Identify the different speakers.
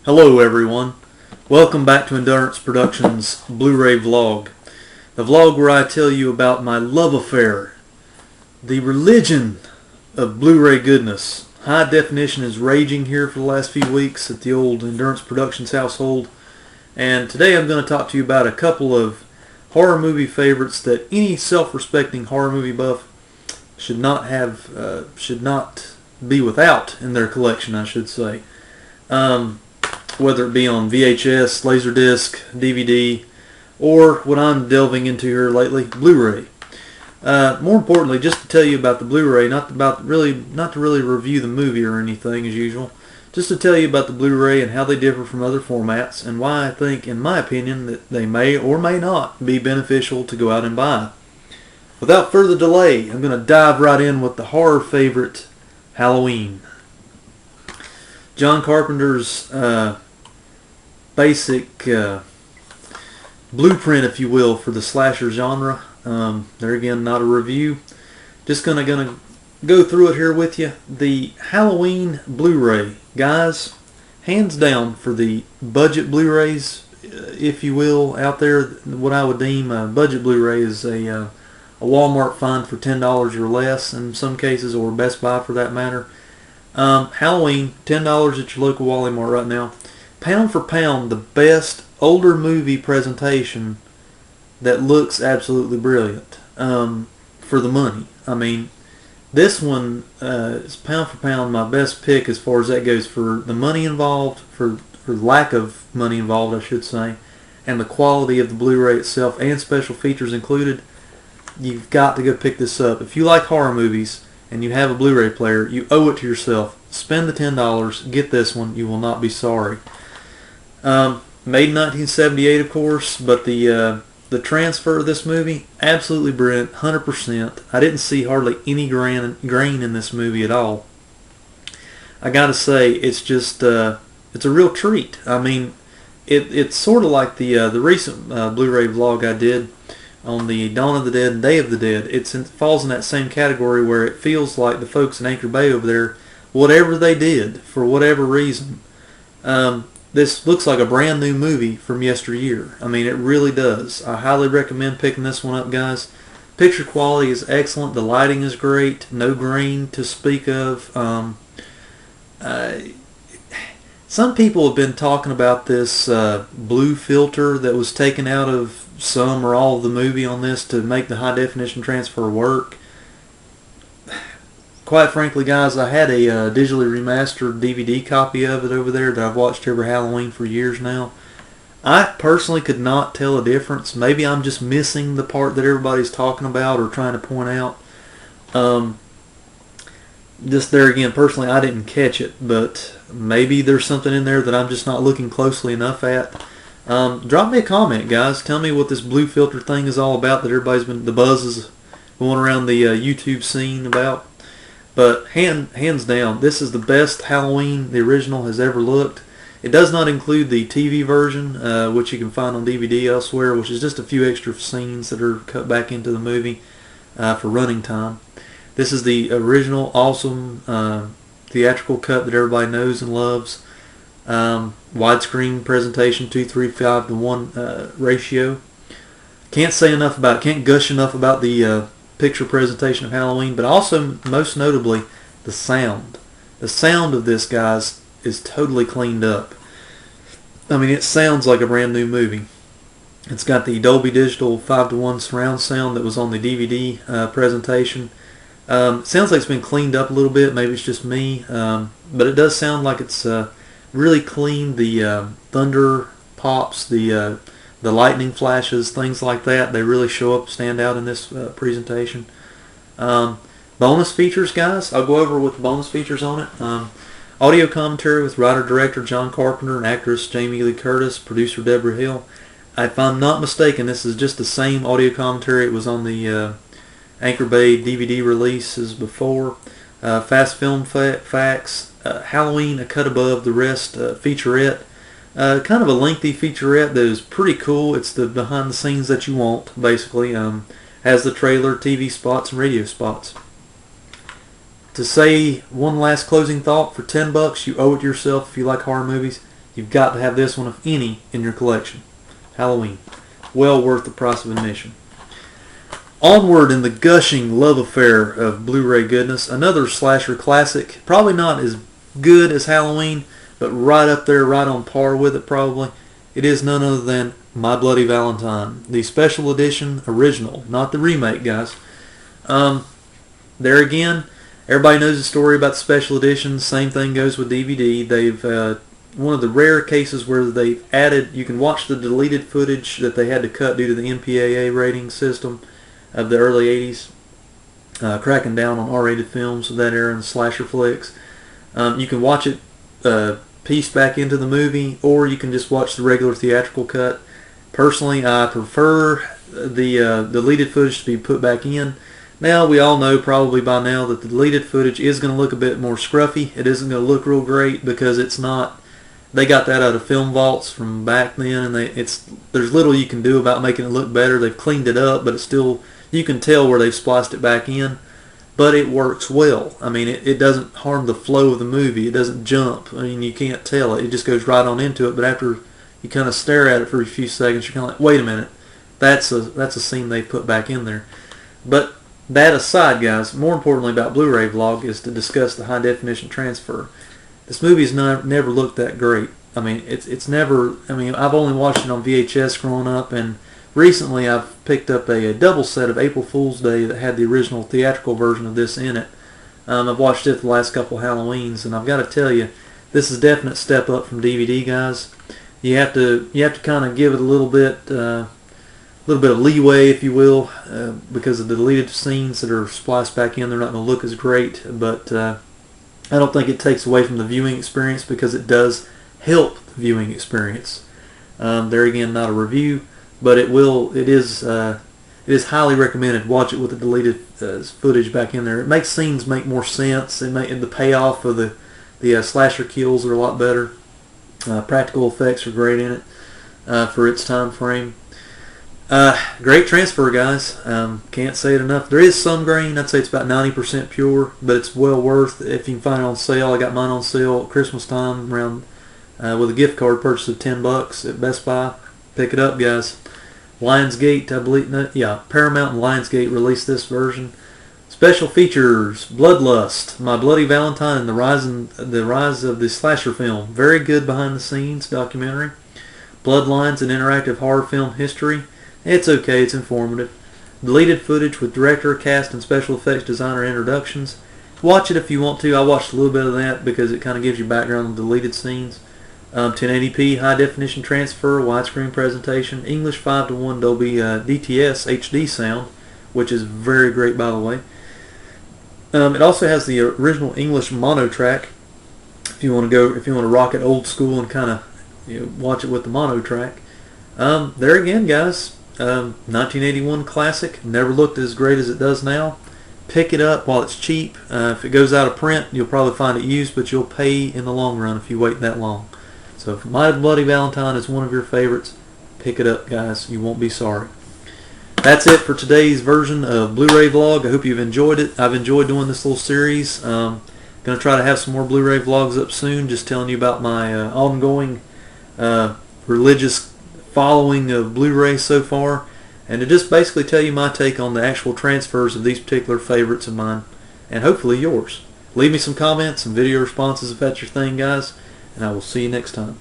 Speaker 1: Hello everyone, welcome back to Endurance Productions Blu-ray vlog. The vlog where I tell you about my love affair, the religion of Blu-ray goodness. High definition is raging here for the last few weeks at the old Endurance Productions household. And today I'm going to talk to you about a couple of horror movie favorites that any self-respecting horror movie buff should not be without in their collection, I should say. Whether it be on VHS, Laserdisc, DVD, or what I'm delving into here lately, Blu-ray. More importantly, just to tell you about the Blu-ray, not to really review the movie or anything as usual, just to tell you about the Blu-ray and how they differ from other formats and why I think, in my opinion, that they may or may not be beneficial to go out and buy. Without further delay, I'm going to dive right in with the horror favorite, Halloween. John Carpenter's basic blueprint, if you will, for the slasher genre. There again, not a review. Just gonna go through it here with you. The Halloween Blu-ray, guys, hands down for the budget Blu-rays, if you will, out there. What I would deem a budget Blu-ray is a Walmart find for $10 or less in some cases, or Best Buy for that matter. Halloween, $10 at your local Walmart right now. Pound for pound, the best older movie presentation that looks absolutely brilliant for the money. I mean, this one is pound for pound my best pick as far as that goes, for the money involved, for lack of money involved, I should say, and the quality of the Blu-ray itself and special features included. You've got to go pick this up. If you like horror movies and you have a Blu-ray player, you owe it to yourself. Spend the $10, get this one, you will not be sorry. Made in 1978, of course, but the transfer of this movie, absolutely brilliant, 100%. I didn't see hardly any grain in this movie at all. I gotta say, it's just it's a real treat. I mean, it's sort of like the recent Blu-ray vlog I did on the Dawn of the Dead and Day of the Dead. It falls in that same category where it feels like the folks in Anchor Bay over there, whatever they did, for whatever reason, this looks like a brand new movie from yesteryear. I mean, it really does. I highly recommend picking this one up, guys. Picture quality is excellent. The lighting is great. No grain to speak of. Some people have been talking about this blue filter that was taken out of some or all of the movie on this to make the high definition transfer work. Quite frankly, guys, I had a digitally remastered DVD copy of it over there that I've watched every Halloween for years now. I personally could not tell a difference. Maybe I'm just missing the part that everybody's talking about or trying to point out. Just there again, personally, I didn't catch it, but maybe there's something in there that I'm just not looking closely enough at. Drop me a comment, guys. Tell me what this blue filter thing is all about that the buzz is going around the YouTube scene about. But hands down, this is the best Halloween the original has ever looked. It does not include the TV version, which you can find on DVD elsewhere, which is just a few extra scenes that are cut back into the movie for running time. This is the original, awesome theatrical cut that everybody knows and loves. Widescreen presentation, 2:3:5:1 ratio. Can't say enough about it. Can't gush enough about the picture presentation of Halloween, but also most notably the sound. The sound of this, guys, is totally cleaned up. I mean, it sounds like a brand new movie. It's got the Dolby Digital 5:1 surround sound that was on the DVD presentation. Sounds like it's been cleaned up a little bit. Maybe it's just me, but it does sound like it's really clean. The thunder pops, the lightning flashes, things like that, they really show up, stand out in this presentation. Bonus features, guys, I'll go over with the bonus features on it. Audio commentary with writer-director John Carpenter and actress Jamie Lee Curtis, producer Deborah Hill. If I'm not mistaken, this is just the same audio commentary it was on the Anchor Bay DVD releases before. Fast film facts, Halloween, a cut above the rest featurette. Kind of a lengthy featurette that is pretty cool. It's the behind the scenes that you want, basically. Has the trailer, TV spots, and radio spots. To say one last closing thought, for $10 you owe it to yourself if you like horror movies. You've got to have this one, if any, in your collection. Halloween. Well worth the price of admission. Onward in the gushing love affair of Blu-ray goodness. Another slasher classic. Probably not as good as Halloween, but right up there, right on par with it probably. It is none other than My Bloody Valentine. The special edition original, not the remake, guys. There again, everybody knows the story about the special editions. Same thing goes with DVD. They've one of the rare cases where they've added, you can watch the deleted footage that they had to cut due to the MPAA rating system of the early 80s, cracking down on R-rated films of that era and slasher flicks. You can watch it pieced back into the movie, or you can just watch the regular theatrical cut. Personally, I prefer the deleted footage to be put back in. Now, we all know probably by now that the deleted footage is going to look a bit more scruffy. It isn't going to look real great because it's not. They got that out of film vaults from back then, and there's little you can do about making it look better. They've cleaned it up, but it's still, you can tell where they've spliced it back in. But it works well. I mean, it doesn't harm the flow of the movie. It doesn't jump. I mean, you can't tell it. It just goes right on into it. But after you kind of stare at it for a few seconds, you're kind of like, wait a minute, that's a scene they put back in there. But that aside, guys, more importantly about Blu-ray Vlog is to discuss the high definition transfer. This movie's never looked that great. I mean, it's never. I mean, I've only watched it on VHS growing up, and recently I've picked up a double set of April Fool's Day that had the original theatrical version of this in it. I've watched it the last couple Halloweens, and I've got to tell you, this is a definite step up from DVD, guys. You have to kind of give it a little bit of leeway, if you will, because of the deleted scenes that are spliced back in. They're not going to look as great, but I don't think it takes away from the viewing experience because it does help the viewing experience. There again, not a review, but it is highly recommended. Watch it with the deleted footage back in there. It makes scenes make more sense. The payoff of the slasher kills are a lot better. Practical effects are great in it for its time frame. Great transfer, guys. Can't say it enough. There is some grain. I'd say it's about 90% pure, but it's well worth it if you can find it on sale. I got mine on sale at Christmas time around with a gift card purchase of $10 at Best Buy. Pick it up, guys. Lionsgate, I believe. Paramount and Lionsgate released this version. Special features: Bloodlust, My Bloody Valentine, and the rise of the slasher film. Very good behind the scenes documentary. Bloodlines, an interactive horror film history. It's okay, it's informative. Deleted footage with director, cast, and special effects designer introductions. Watch it if you want to. I watched a little bit of that because it kind of gives you background on deleted scenes. 1080p high definition transfer, widescreen presentation, English 5:1 Dolby DTS HD sound, which is very great, by the way. It also has the original English mono track. If you want to rock it old school and kind of watch it with the mono track. There again, guys. 1981 classic. Never looked as great as it does now. Pick it up while it's cheap. If it goes out of print, you'll probably find it used, but you'll pay in the long run if you wait that long. So if My Bloody Valentine is one of your favorites, pick it up, guys. You won't be sorry. That's it for today's version of Blu-ray Vlog. I hope you've enjoyed it. I've enjoyed doing this little series. Going to try to have some more Blu-ray vlogs up soon, just telling you about my ongoing religious following of Blu-ray so far, and to just basically tell you my take on the actual transfers of these particular favorites of mine, and hopefully yours. Leave me some comments and video responses if that's your thing, guys, and I will see you next time.